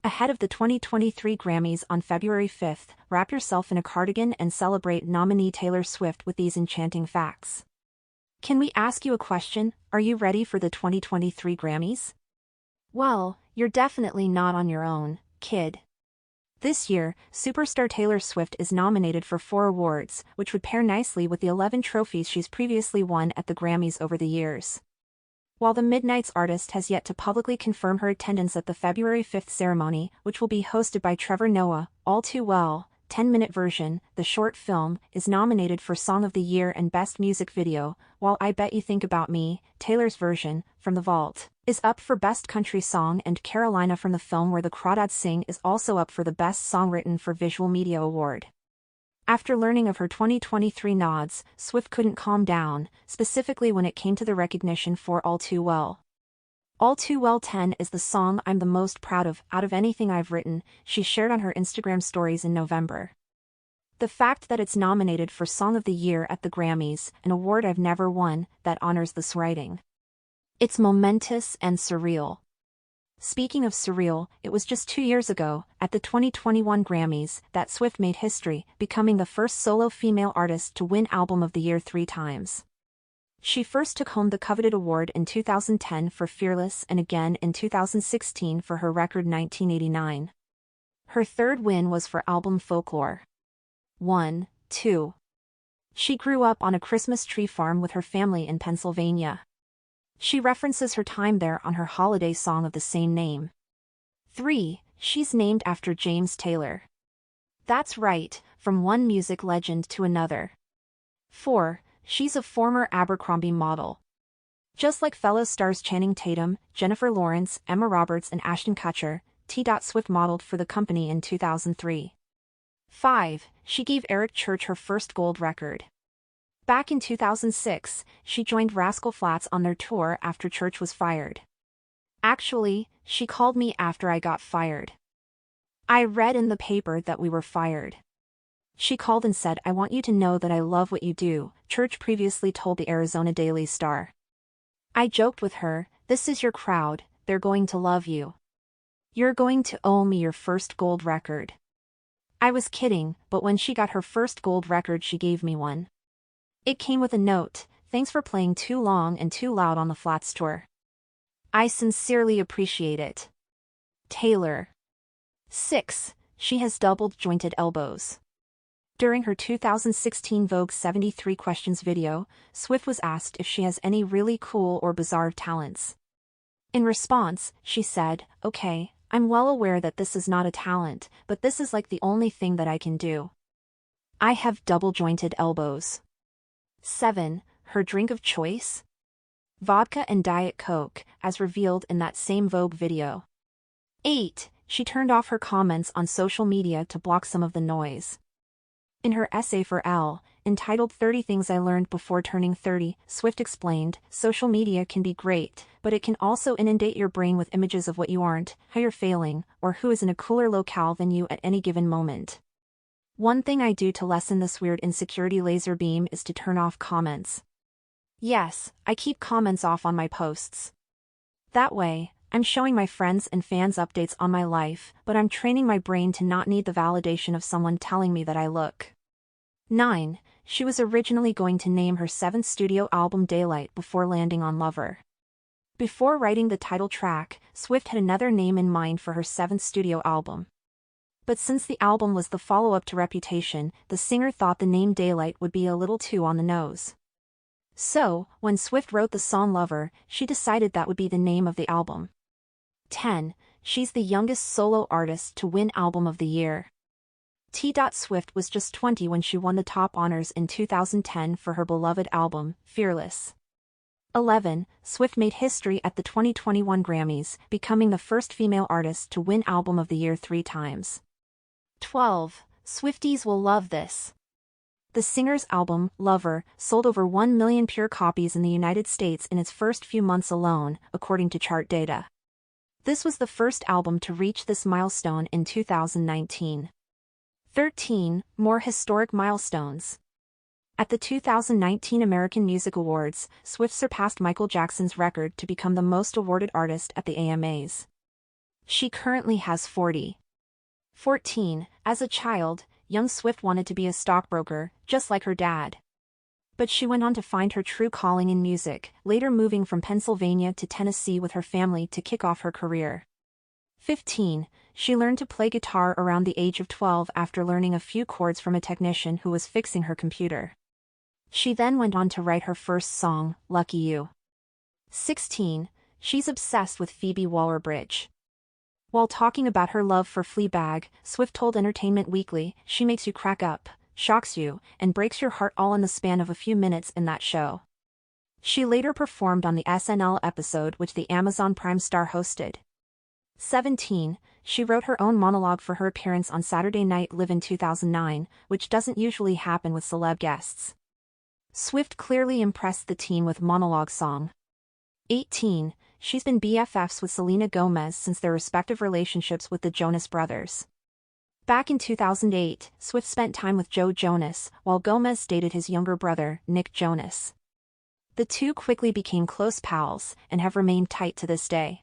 Ahead of the 2023 Grammys on February 5th, wrap yourself in a cardigan and celebrate nominee Taylor Swift with these enchanting facts. Can we ask you a question? Are you ready for the 2023 Grammys? Well, you're definitely not on your own, kid. This year, superstar Taylor Swift is nominated for 4 awards, which would pair nicely with the 11 trophies she's previously won at the Grammys over the years. While the Midnight's artist has yet to publicly confirm her attendance at the February 5th ceremony, which will be hosted by Trevor Noah, All Too Well, 10-minute version, the short film, is nominated for Song of the Year and Best Music Video, while I Bet You Think About Me, Taylor's version, From the Vault, is up for Best Country Song, and Carolina from the film Where the Crawdads Sing is also up for the Best Song Written for Visual Media award. After learning of her 2023 nods, Swift couldn't calm down, specifically when it came to the recognition for All Too Well. All Too Well 10 is the song I'm the most proud of out of anything I've written, she shared on her Instagram stories in November. The fact that it's nominated for Song of the Year at the Grammys, an award I've never won, that honors this writing. It's momentous and surreal. Speaking of surreal, it was just 2 years ago, at the 2021 Grammys, that Swift made history, becoming the first solo female artist to win Album of the Year 3 times. She first took home the coveted award in 2010 for Fearless and again in 2016 for her record 1989. Her third win was for album Folklore. 1, 2. She grew up on a Christmas tree farm with her family in Pennsylvania. She references her time there on her holiday song of the same name. 3. She's named after James Taylor. That's right, from one music legend to another. 4. She's a former Abercrombie model. Just like fellow stars Channing Tatum, Jennifer Lawrence, Emma Roberts and Ashton Kutcher, T. Swift modeled for the company in 2003. 5. She gave Eric Church her first gold record. Back in 2006, she joined Rascal Flatts on their tour after Church was fired. Actually, she called me after I got fired. I read in the paper that we were fired. She called and said, "I want you to know that I love what you do," Church previously told the Arizona Daily Star. I joked with her, "This is your crowd, they're going to love you. You're going to owe me your first gold record." I was kidding, but when she got her first gold record she gave me one. It came with a note, "Thanks for playing too long and too loud on the Flats tour. I sincerely appreciate it." Taylor. 6. She has double-jointed elbows. During her 2016 Vogue 73 Questions video, Swift was asked if she has any really cool or bizarre talents. In response, she said, "Okay, I'm well aware that this is not a talent, but this is like the only thing that I can do. I have double-jointed elbows." 7. Her drink of choice? Vodka and Diet Coke, as revealed in that same Vogue video. 8. She turned off her comments on social media to block some of the noise. In her essay for Elle, entitled 30 Things I Learned Before Turning 30, Swift explained, "Social media can be great, but it can also inundate your brain with images of what you aren't, how you're failing, or who is in a cooler locale than you at any given moment. One thing I do to lessen this weird insecurity laser beam is to turn off comments. Yes, I keep comments off on my posts. That way, I'm showing my friends and fans updates on my life, but I'm training my brain to not need the validation of someone telling me that I look." 9. She was originally going to name her 7th studio album Daylight before landing on Lover. Before writing the title track, Swift had another name in mind for her 7th studio album. But since the album was the follow-up to Reputation, the singer thought the name Daylight would be a little too on the nose. So, when Swift wrote the song Lover, she decided that would be the name of the album. 10. She's the youngest solo artist to win Album of the Year. T. Swift was just 20 when she won the top honors in 2010 for her beloved album, Fearless. 11. Swift made history at the 2021 Grammys, becoming the first female artist to win Album of the Year 3 times. 12. Swifties will love this. The singer's album, Lover, sold over 1 million pure copies in the United States in its first few months alone, according to chart data. This was the first album to reach this milestone in 2019. 13. More historic milestones. At the 2019 American Music Awards, Swift surpassed Michael Jackson's record to become the most awarded artist at the AMAs. She currently has 40. 14. As a child, young Swift wanted to be a stockbroker, just like her dad. But she went on to find her true calling in music, later moving from Pennsylvania to Tennessee with her family to kick off her career. 15. She learned to play guitar around the age of 12 after learning a few chords from a technician who was fixing her computer. She then went on to write her first song, Lucky You. 16. She's obsessed with Phoebe Waller-Bridge. While talking about her love for Fleabag, Swift told Entertainment Weekly, "She makes you crack up, shocks you, and breaks your heart all in the span of a few minutes in that show." She later performed on the SNL episode which the Amazon Prime star hosted. 17. She wrote her own monologue for her appearance on Saturday Night Live in 2009, which doesn't usually happen with celeb guests. Swift clearly impressed the team with monologue song. 18. She's been BFFs with Selena Gomez since their respective relationships with the Jonas Brothers. Back in 2008, Swift spent time with Joe Jonas, while Gomez dated his younger brother, Nick Jonas. The two quickly became close pals, and have remained tight to this day.